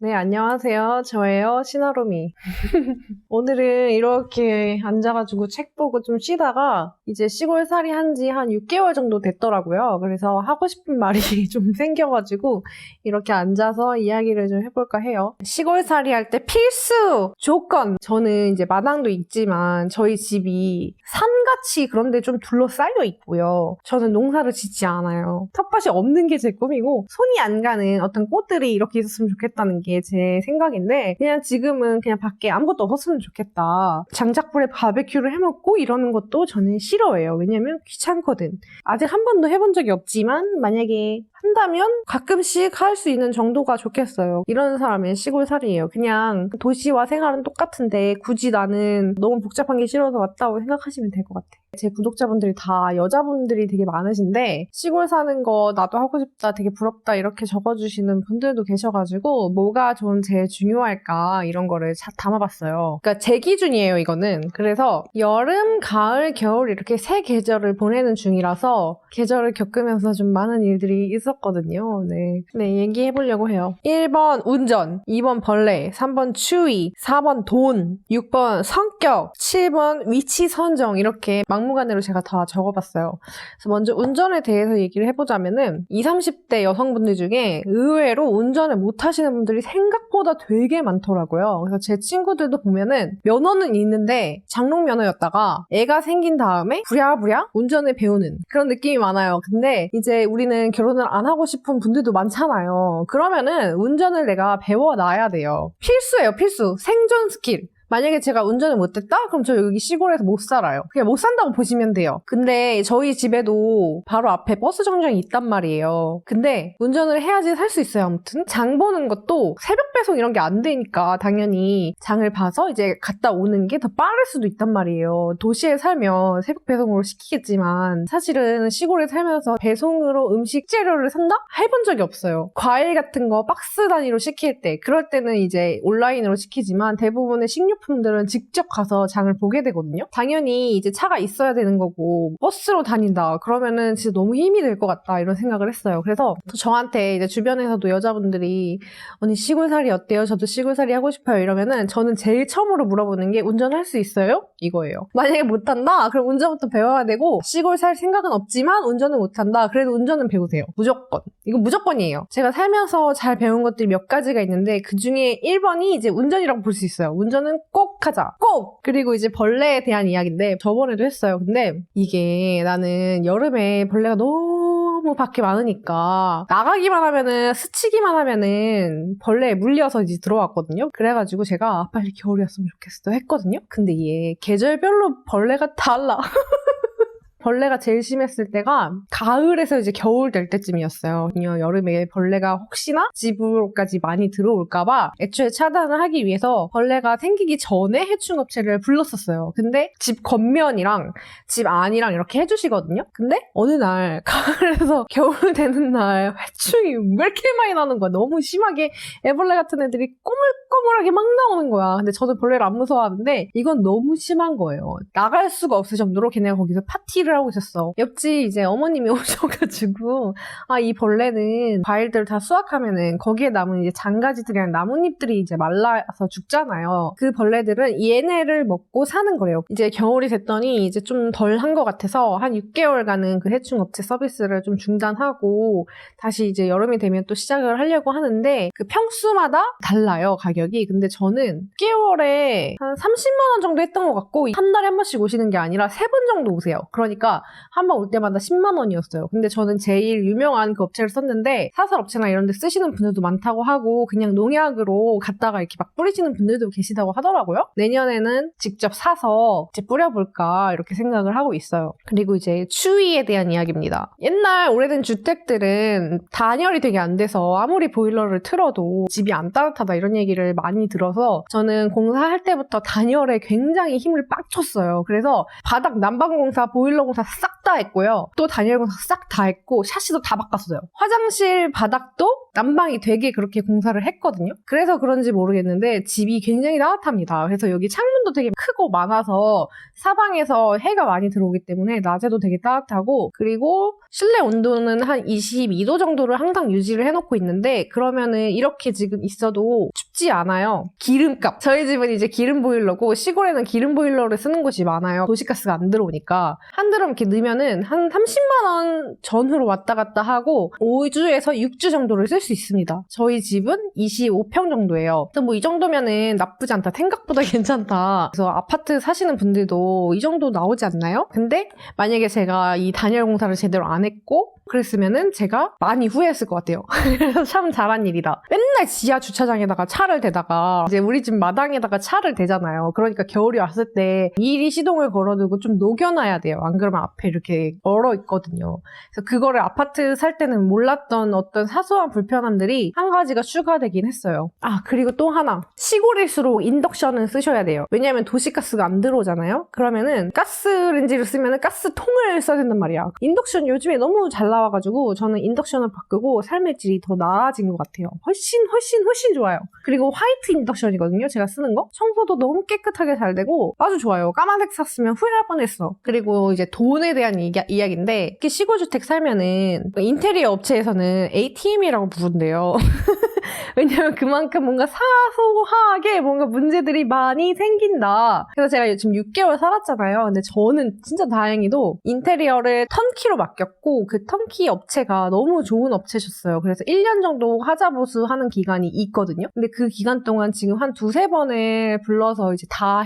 네, 안녕하세요. 저예요. 시나로미. 오늘은 이렇게 앉아가지고 책 보고 좀 쉬다가 이제 시골살이 한 지 한 6개월 정도 됐더라고요. 그래서 하고 싶은 말이 좀 생겨가지고 이렇게 앉아서 이야기를 좀 해볼까 해요. 시골살이 할 때 필수 조건! 저는 이제 마당도 있지만 저희 집이 산같이 그런데 좀 둘러싸여 있고요. 저는 농사를 짓지 않아요. 텃밭이 없는 게 제 꿈이고 손이 안 가는 어떤 꽃들이 이렇게 있었으면 좋겠다는 게 제 생각인데 그냥 지금은 그냥 밖에 아무것도 없었으면 좋겠다. 장작불에 바베큐를 해먹고 이러는 것도 저는 싫어해요. 왜냐면 귀찮거든. 아직 한 번도 해본 적이 없지만 만약에 한다면 가끔씩 할 수 있는 정도가 좋겠어요. 이런 사람의 시골살이에요. 그냥 도시와 생활은 똑같은데 굳이 나는 너무 복잡한 게 싫어서 왔다고 생각하시면 될 것 같아요. 제 구독자분들이 다 여자분들이 되게 많으신데 시골 사는 거 나도 하고 싶다, 되게 부럽다 이렇게 적어주시는 분들도 계셔가지고 뭐가 좀 제일 중요할까 이런 거를 담아봤어요. 그러니까 제 기준이에요, 이거는. 그래서 여름, 가을, 겨울 이렇게 세 계절을 보내는 중이라서 계절을 겪으면서 좀 많은 일들이 있었거든요. 네, 얘기해보려고 해요. 1번 운전, 2번 벌레, 3번 추위, 4번 돈, 6번 성격, 7번 위치 선정 이렇게 막무가내로 제가 다 적어봤어요. 그래서 먼저 운전에 대해서 얘기를 해보자면은 20, 30대 여성분들 중에 의외로 운전을 못하시는 분들이 생각보다 되게 많더라고요. 그래서 제 친구들도 보면은 면허는 있는데 장롱 면허였다가 애가 생긴 다음에 부랴부랴 운전을 배우는 그런 느낌이 많아요. 근데 이제 우리는 결혼을 안 하고 싶은 분들도 많잖아요. 그러면은 운전을 내가 배워놔야 돼요. 필수예요, 필수. 생존 스킬. 만약에 제가 운전을 못했다? 그럼 저 여기 시골에서 못 살아요. 그냥 못 산다고 보시면 돼요. 근데 저희 집에도 바로 앞에 버스 정류장이 있단 말이에요. 근데 운전을 해야지 살 수 있어요. 아무튼 장 보는 것도 새벽 배송 이런 게 안 되니까 당연히 장을 봐서 이제 갔다 오는 게 더 빠를 수도 있단 말이에요. 도시에 살면 새벽 배송으로 시키겠지만 사실은 시골에 살면서 배송으로 음식 재료를 산다? 해본 적이 없어요. 과일 같은 거 박스 단위로 시킬 때 그럴 때는 이제 온라인으로 시키지만 대부분의 식료품들은 직접 가서 장을 보게 되거든요. 당연히 이제 차가 있어야 되는 거고 버스로 다닌다 그러면은 진짜 너무 힘이 들 것 같다 이런 생각을 했어요. 그래서 저한테 이제 주변에서도 여자분들이 언니 시골살이 어때요? 저도 시골살이 하고 싶어요 이러면은 저는 제일 처음으로 물어보는 게 운전할 수 있어요? 이거예요. 만약에 못한다? 그럼 운전부터 배워야 되고 시골 살 생각은 없지만 운전은 못한다. 그래도 운전은 배우세요. 무조건. 이거 무조건이에요. 제가 살면서 잘 배운 것들이 몇 가지가 있는데 그 중에 1번이 이제 운전이라고 볼 수 있어요. 운전은 꼭 하자. 꼭! 그리고 이제 벌레에 대한 이야기인데 저번에도 했어요. 근데 이게 나는 여름에 벌레가 너무 밖에 많으니까 나가기만 하면은 스치기만 하면은 벌레에 물려서 이제 들어왔거든요. 그래가지고 제가 빨리 겨울이었으면 좋겠어 했거든요. 근데 이게 계절별로 벌레가 달라. 벌레가 제일 심했을 때가 가을에서 이제 겨울 될 때쯤이었어요. 여름에 벌레가 혹시나 집으로까지 많이 들어올까봐 애초에 차단을 하기 위해서 벌레가 생기기 전에 해충업체를 불렀었어요. 근데 집 겉면이랑 집 안이랑 이렇게 해주시거든요. 근데 어느 날 가을에서 겨울 되는 날 해충이 왜 이렇게 많이 나는 거야. 너무 심하게 애벌레 같은 애들이 꼬물꼬물하게 막 나오는 거야. 근데 저도 벌레를 안 무서워하는데 이건 너무 심한 거예요. 나갈 수가 없을 정도로 걔네가 거기서 파티를 하고 있었어. 옆집 이제 어머님이 오셔가지고 이 벌레는 과일들 다 수확하면은 거기에 남은 이제 장가지들이랑 나뭇잎들이 이제 말라서 죽잖아요. 그 벌레들은 얘네를 먹고 사는 거래요. 이제 겨울이 됐더니 이제 좀 덜 한 것 같아서 한 6개월간은 그 해충업체 서비스를 좀 중단하고 다시 이제 여름이 되면 또 시작을 하려고 하는데 그 평수마다 달라요, 가격이. 근데 저는 6개월에 한 30만 원 정도 했던 것 같고 한 달에 한 번씩 오시는 게 아니라 3번 정도 오세요. 그러니까 한 번 올 때마다 10만 원이었어요. 근데 저는 제일 유명한 그 업체를 썼는데 사설업체나 이런 데 쓰시는 분들도 많다고 하고 그냥 농약으로 갖다가 이렇게 막 뿌리시는 분들도 계시다고 하더라고요. 내년에는 직접 사서 이제 뿌려볼까 이렇게 생각을 하고 있어요. 그리고 이제 추위에 대한 이야기입니다. 옛날 오래된 주택들은 단열이 되게 안 돼서 아무리 보일러를 틀어도 집이 안 따뜻하다 이런 얘기를 많이 들어서 저는 공사할 때부터 단열에 굉장히 힘을 빡 줬어요. 그래서 바닥 난방공사, 보일러공사 싹 다 했고요. 또 단열공사 싹 다 했고 샤시도 다 바꿨어요. 화장실 바닥도 난방이 되게 그렇게 공사를 했거든요. 그래서 그런지 모르겠는데 집이 굉장히 따뜻합니다. 그래서 여기 창문도 되게 크고 많아서 사방에서 해가 많이 들어오기 때문에 낮에도 되게 따뜻하고, 그리고 실내 온도는 한 22도 정도를 항상 유지를 해놓고 있는데, 그러면은 이렇게 지금 있어도 춥지 않아요. 기름값. 저희 집은 이제 기름 보일러고 시골에는 기름 보일러를 쓰는 곳이 많아요. 도시가스가 안 들어오니까. 한 드럼 이렇게 넣으면은 한 30만 원 전후로 왔다 갔다 하고 5주에서 6주 정도를 쓸 수 있습니다. 저희 집은 25평 정도예요. 그래서 뭐 이 정도면은 나쁘지 않다. 생각보다 괜찮다. 그래서 아파트 사시는 분들도 이 정도 나오지 않나요? 근데 만약에 제가 이 단열 공사를 제대로 안 했고 그랬으면은 제가 많이 후회했을 것 같아요. 그래서 참 잘한 일이다. 맨날 지하 주차장에다가 차를 대다가 이제 우리 집 마당에다가 차를 대잖아요. 그러니까 겨울이 왔을 때 미리 시동을 걸어두고 좀 녹여놔야 돼요. 안 그러면 앞에 이렇게 얼어 있거든요. 그래서 그거를 아파트 살 때는 몰랐던 어떤 사소한 불편함들이 한 가지가 추가되긴 했어요. 아, 그리고 또 하나. 시골일수록 인덕션은 쓰셔야 돼요. 왜냐면 도시가스가 안 들어오잖아요. 그러면은 가스레인지를 쓰면은 가스통을 써야 된단 말이야. 인덕션 요즘에 너무 잘 나와가지고 저는 인덕션을 바꾸고 삶의 질이 더 나아진 것 같아요. 훨씬 좋아요. 그리고 화이트 인덕션이거든요. 제가 쓰는 거. 청소도 너무 깨끗하게 잘 되고 아주 좋아요. 까만색 샀으면 후회할 뻔했어. 그리고 이제 돈에 대한 이야기인데, 이렇게 시골주택 살면은 인테리어 업체에서는 ATM이라고 부른대요. 왜냐면 그만큼 뭔가 사소하게 뭔가 문제들이 많이 생긴다. 그래서 제가 지금 6개월 살았잖아요. 근데 저는 진짜 다행히도 인테리어를 턴키로 맡겼고, 그 턴키 업체가 너무 좋은 업체셨어요. 그래서 1년 정도 하자보수 하는 기간이 있거든요. 근데 그 기간 동안 지금 한 두세 번을 불러서 이제 다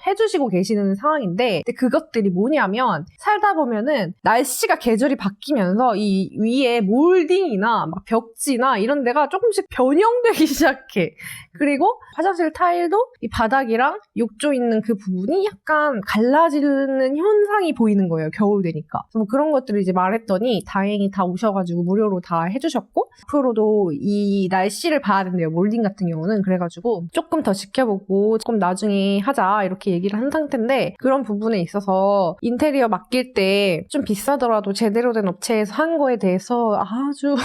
해주시고 계시는 상황인데, 근데 그것들이 뭐냐면 살다 보면은 날씨가 계절이 바뀌면서 이 위에 몰딩이나 막 벽지나 이런 데가 조금씩 변형되기 시작해. 그리고 화장실 타일도 이 바닥이랑 욕조 있는 그 부분이 약간 갈라지는 현상이 보이는 거예요. 겨울 되니까. 그래서 뭐 그런 것들을 이제 말했더니 다행히 다 오셔가지고 무료로 다 해주셨고, 앞으로도 이 날씨를 봐야 된대요. 몰딩 같은 경우는. 그래가지고 조금 더 지켜보고 조금 나중에 하자 이렇게 얘기를 한 상태인데, 그런 부분에 있어서 인테리어 맡길 때 좀 비싸더라도 제대로 된 업체에서 한 거에 대해서 아주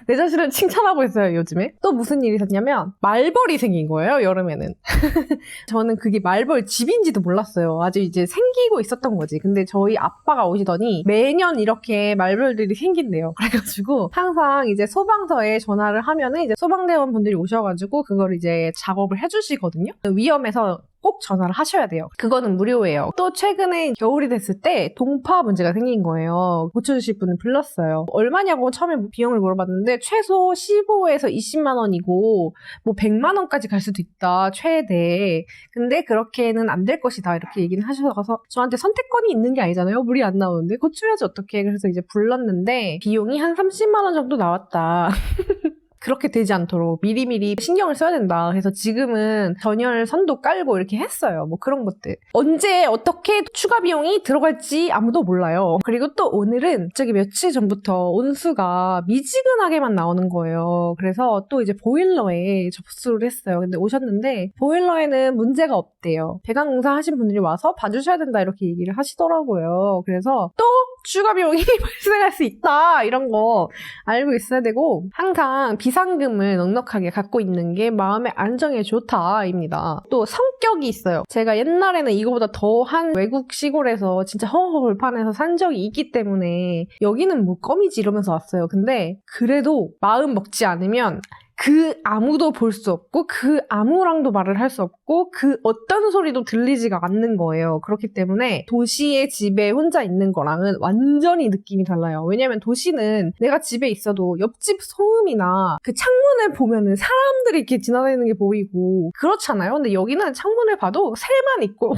내 자신을 칭찬하고 있어요, 요즘에. 또 무슨 일이 있었냐면 말벌이 생긴 거예요, 여름에는. 저는 그게 말벌 집인지도 몰랐어요. 아직 이제 생기고 있었던 거지. 근데 저희 아빠가 오시더니 매년 이렇게 말벌들이 생긴대요. 그래가지고 항상 이제 소방서에 전화를 하면은 이제 소방대원 분들이 오셔가지고 그걸 이제 작업을 해주시거든요. 위험해서 꼭 전화를 하셔야 돼요. 그거는 무료예요. 또 최근에 겨울이 됐을 때 동파 문제가 생긴 거예요. 고쳐주실 분을 불렀어요. 얼마냐고 처음에 비용을 물어봤는데 최소 15에서 20만 원이고 뭐 100만 원까지 갈 수도 있다. 최대. 근데 그렇게는 안 될 것이다. 이렇게 얘기는 하셔서 저한테 선택권이 있는 게 아니잖아요. 물이 안 나오는데 고쳐야지 어떡해. 그래서 이제 불렀는데 비용이 한 30만 원 정도 나왔다. 그렇게 되지 않도록 미리미리 신경을 써야 된다. 그래서 지금은 전열선도 깔고 이렇게 했어요. 뭐 그런 것들. 언제 어떻게 추가 비용이 들어갈지 아무도 몰라요. 그리고 또 오늘은 저기 며칠 전부터 온수가 미지근하게만 나오는 거예요. 그래서 또 이제 보일러에 접수를 했어요. 근데 오셨는데 보일러에는 문제가 없대요. 배관공사 하신 분들이 와서 봐주셔야 된다 이렇게 얘기를 하시더라고요. 그래서 또 추가 비용이 발생할 수 있다 이런 거 알고 있어야 되고, 항상 비상금을 넉넉하게 갖고 있는 게 마음의 안정에 좋다입니다. 또 성격이 있어요. 제가 옛날에는 이거보다 더한 외국 시골에서 진짜 허허벌판에서 산 적이 있기 때문에 여기는 뭐 껌이지 이러면서 왔어요. 근데 그래도 마음 먹지 않으면 그 아무도 볼 수 없고 그 아무랑도 말을 할 수 없고 그 어떤 소리도 들리지가 않는 거예요. 그렇기 때문에 도시의 집에 혼자 있는 거랑은 완전히 느낌이 달라요. 왜냐면 도시는 내가 집에 있어도 옆집 소음이나 그 창문을 보면은 사람들이 이렇게 지나다니는 게 보이고 그렇잖아요. 근데 여기는 창문을 봐도 새만 있고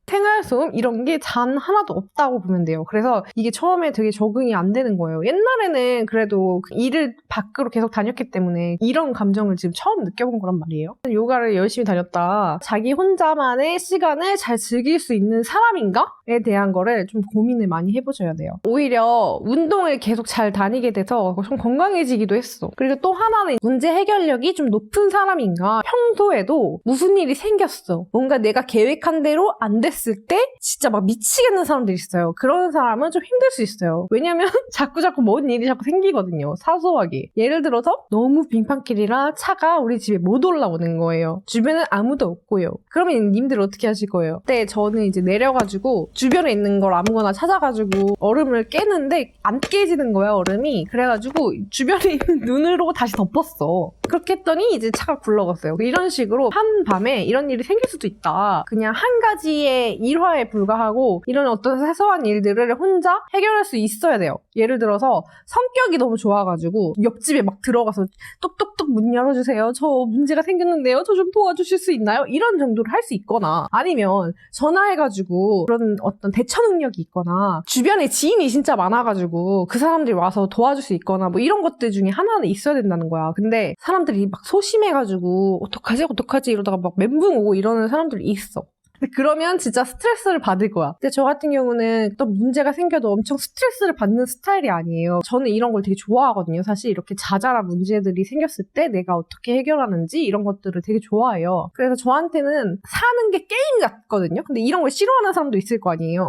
생활소음 이런 게 단 하나도 없다고 보면 돼요. 그래서 이게 처음에 되게 적응이 안 되는 거예요. 옛날에는 그래도 일을 밖으로 계속 다녔기 때문에 이런 감정을 지금 처음 느껴본 거란 말이에요. 요가를 열심히 다녔다. 자기 혼자만의 시간을 잘 즐길 수 있는 사람인가?에 대한 거를 좀 고민을 많이 해보셔야 돼요. 오히려 운동을 계속 잘 다니게 돼서 좀 건강해지기도 했어. 그리고 또 하나는 문제 해결력이 좀 높은 사람인가? 평소에도 무슨 일이 생겼어. 뭔가 내가 계획한 대로 안 됐어. 했을 때 진짜 막 미치겠는 사람들이 있어요. 그런 사람은 좀 힘들 수 있어요. 왜냐면 자꾸 뭔 일이 자꾸 생기거든요. 사소하게. 예를 들어서 너무 빙판길이라 차가 우리 집에 못 올라오는 거예요. 주변에 아무도 없고요. 그러면 님들 어떻게 하실 거예요? 그때 저는 이제 내려가지고 주변에 있는 걸 아무거나 찾아가지고 얼음을 깨는데 안 깨지는 거야, 얼음이. 그래가지고 주변에 있는 눈으로 다시 덮었어. 그렇게 했더니 이제 차가 굴러갔어요. 이런 식으로 한밤에 이런 일이 생길 수도 있다. 그냥 한 가지의 일화에 불과하고 이런 어떤 사소한 일들을 혼자 해결할 수 있어야 돼요. 예를 들어서 성격이 너무 좋아가지고 옆집에 막 들어가서 똑똑똑 문 열어주세요. 저 문제가 생겼는데요. 저 좀 도와주실 수 있나요? 이런 정도로 할 수 있거나 아니면 전화해가지고 그런 어떤 대처 능력이 있거나 주변에 지인이 진짜 많아가지고 그 사람들이 와서 도와줄 수 있거나 뭐 이런 것들 중에 하나는 있어야 된다는 거야. 근데 사람들이 막 소심해가지고 어떡하지 이러다가 막 멘붕 오고 이러는 사람들이 있어. 근데 그러면 진짜 스트레스를 받을 거야. 근데 저 같은 경우는 또 문제가 생겨도 엄청 스트레스를 받는 스타일이 아니에요. 저는 이런 걸 되게 좋아하거든요. 사실 이렇게 자잘한 문제들이 생겼을 때 내가 어떻게 해결하는지 이런 것들을 되게 좋아해요. 그래서 저한테는 사는 게 게임 같거든요. 근데 이런 걸 싫어하는 사람도 있을 거 아니에요.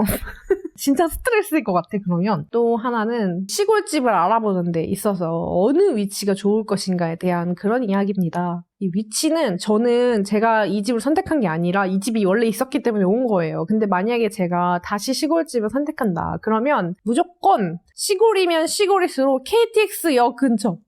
진짜 스트레스일 것 같아. 그러면 또 하나는 시골집을 알아보는 데 있어서 어느 위치가 좋을 것인가에 대한 그런 이야기입니다. 이 위치는 저는 제가 이 집을 선택한 게 아니라 이 집이 원래 있었기 때문에 온 거예요. 근데 만약에 제가 다시 시골집을 선택한다. 그러면 무조건 시골이면 시골일수록 KTX역 근처.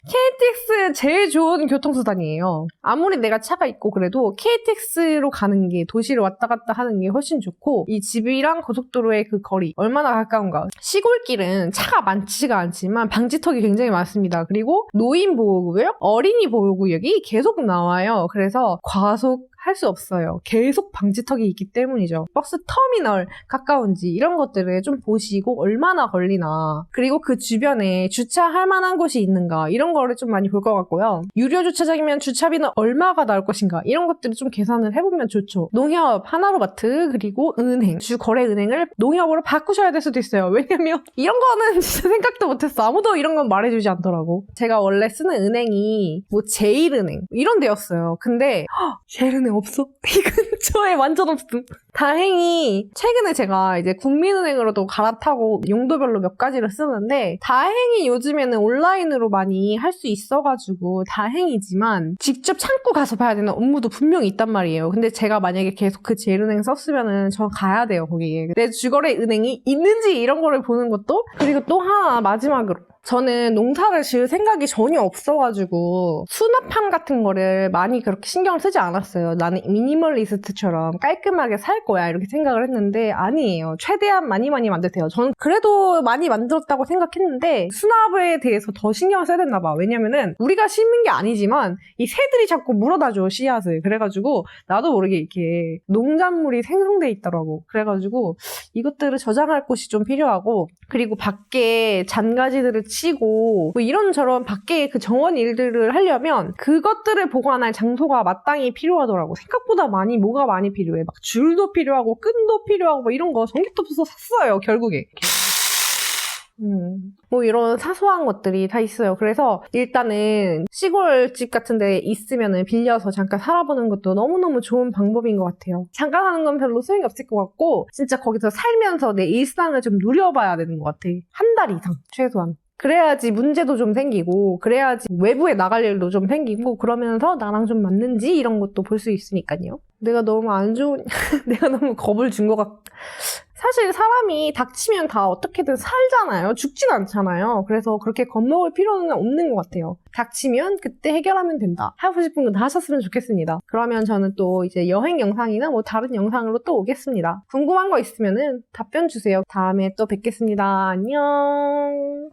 KTX 제일 좋은 교통수단이에요. 아무리 내가 차가 있고 그래도 KTX로 가는 게 도시를 왔다 갔다 하는 게 훨씬 좋고 이 집이랑 고속도로의 그 거리 얼마나 가까운가. 시골길은 차가 많지가 않지만 방지턱이 굉장히 많습니다. 그리고 노인보호구역, 어린이보호구역이 계속 나와요. 그래서 과속 할 수 없어요. 계속 방지턱이 있기 때문이죠. 버스 터미널 가까운지 이런 것들을 좀 보시고 얼마나 걸리나 그리고 그 주변에 주차할 만한 곳이 있는가 이런 거를 좀 많이 볼 것 같고요. 유료 주차장이면 주차비는 얼마가 나올 것인가 이런 것들을 좀 계산을 해보면 좋죠. 농협, 하나로마트 그리고 은행, 주거래은행을 농협으로 바꾸셔야 될 수도 있어요. 왜냐면 이런 거는 진짜 생각도 못했어. 아무도 이런 건 말해주지 않더라고. 제가 원래 쓰는 은행이 뭐 제일은행 이런 데였어요. 근데 제일은행 없어? 이 근처에 완전 없음. 다행히 최근에 제가 이제 국민은행으로도 갈아타고 용도별로 몇 가지를 쓰는데 다행히 요즘에는 온라인으로 많이 할 수 있어가지고 다행이지만 직접 창구 가서 봐야 되는 업무도 분명히 있단 말이에요. 근데 제가 만약에 계속 그 제일은행 썼으면은 저 가야 돼요 거기에. 내 주거래 은행이 있는지 이런 거를 보는 것도. 그리고 또 하나 마지막으로 저는 농사를 지을 생각이 전혀 없어가지고 수납함 같은 거를 많이 그렇게 신경을 쓰지 않았어요. 나는 미니멀리스트처럼 깔끔하게 살 거야 이렇게 생각을 했는데 아니에요. 최대한 많이 만드세요. 저는 그래도 많이 만들었다고 생각했는데 수납에 대해서 더 신경을 써야 됐나 봐. 왜냐면은 우리가 심는 게 아니지만 이 새들이 자꾸 물어다줘 씨앗을. 그래가지고 나도 모르게 이렇게 농작물이 생성돼 있더라고. 그래가지고 이것들을 저장할 곳이 좀 필요하고 그리고 밖에 잔가지들을 치고 뭐 이런저런 밖에 그 정원 일들을 하려면 그것들을 보관할 장소가 마땅히 필요하더라고. 생각보다 뭐가 많이 필요해. 막 줄도 필요하고 끈도 필요하고 뭐 이런 거 전기톱 없어서 샀어요 결국에. 뭐 이런 사소한 것들이 다 있어요. 그래서 일단은 시골집 같은 데 있으면은 빌려서 잠깐 살아보는 것도 너무너무 좋은 방법인 것 같아요. 잠깐 하는 건 별로 소용이 없을 것 같고 진짜 거기서 살면서 내 일상을 좀 누려봐야 되는 것 같아. 한 달 이상 최소한. 그래야지 문제도 좀 생기고 그래야지 외부에 나갈 일도 좀 생기고 그러면서 나랑 좀 맞는지 이런 것도 볼 수 있으니까요. 내가 너무 안 좋은 내가 너무 겁을 준 것 사실 사람이 닥치면 다 어떻게든 살잖아요. 죽진 않잖아요. 그래서 그렇게 겁먹을 필요는 없는 것 같아요. 닥치면 그때 해결하면 된다. 하고 싶은 거 다 하셨으면 좋겠습니다. 그러면 저는 또 이제 여행 영상이나 뭐 다른 영상으로 또 오겠습니다. 궁금한 거 있으면은 답변 주세요. 다음에 또 뵙겠습니다. 안녕.